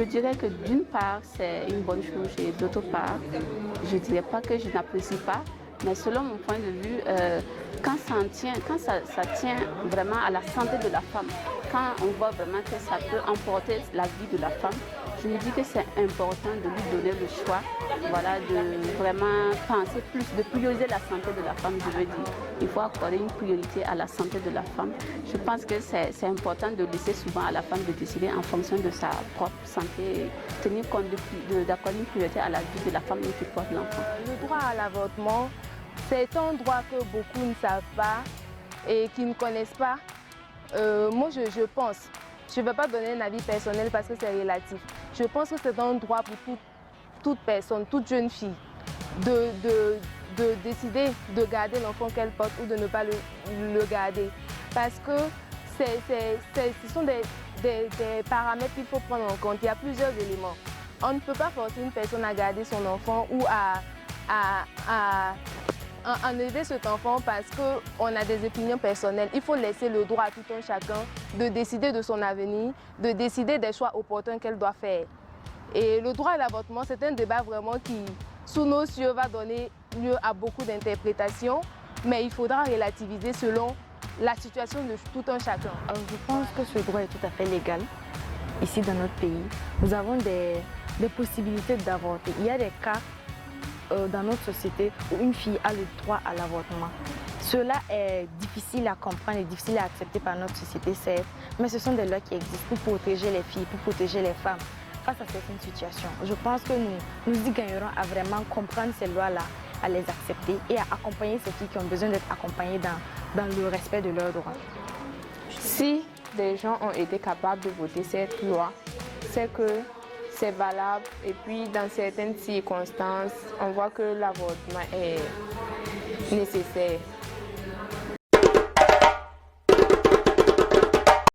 Je dirais que d'une part, c'est une bonne chose et d'autre part, je ne dirais pas que je n'apprécie pas, mais selon mon point de vue, quand ça tient vraiment à la santé de la femme, quand on voit vraiment que ça peut emporter la vie de la femme, je me dis que c'est important de lui donner le choix, voilà, de vraiment penser plus, de prioriser la santé de la femme, je veux dire. Il faut accorder une priorité à la santé de la femme. Je pense que c'est important de laisser souvent à la femme de décider en fonction de sa propre santé, tenir compte d'accorder une priorité à la vie de la femme qui porte l'enfant. Le droit à l'avortement, c'est un droit que beaucoup ne savent pas et qui ne connaissent pas. Moi, je pense, je ne vais pas donner un avis personnel parce que c'est relatif. Je pense que c'est un droit pour toute personne, toute jeune fille, de décider de garder l'enfant qu'elle porte ou de ne pas le garder. Parce que ce sont des paramètres qu'il faut prendre en compte. Il y a plusieurs éléments. On ne peut pas forcer une personne à garder son enfant ou à enlever cet enfant parce qu'on a des opinions personnelles. Il faut laisser le droit à tout un chacun de décider de son avenir, de décider des choix opportuns qu'elle doit faire. Et le droit à l'avortement, c'est un débat vraiment qui, sous nos cieux, va donner lieu à beaucoup d'interprétations, mais il faudra relativiser selon la situation de tout un chacun. Je pense que ce droit est tout à fait légal ici dans notre pays. Nous avons des possibilités d'avorter. Il y a des cas dans notre société où une fille a le droit à l'avortement. Cela est difficile à comprendre et difficile à accepter par notre société, certes, mais ce sont des lois qui existent pour protéger les filles, pour protéger les femmes face à certaines situations. Je pense que nous y gagnerons à vraiment comprendre ces lois-là, à les accepter et à accompagner ces filles qui ont besoin d'être accompagnées dans le respect de leurs droits. Si des gens ont été capables de voter cette loi, c'est que c'est valable et puis dans certaines circonstances, on voit que l'avortement est nécessaire.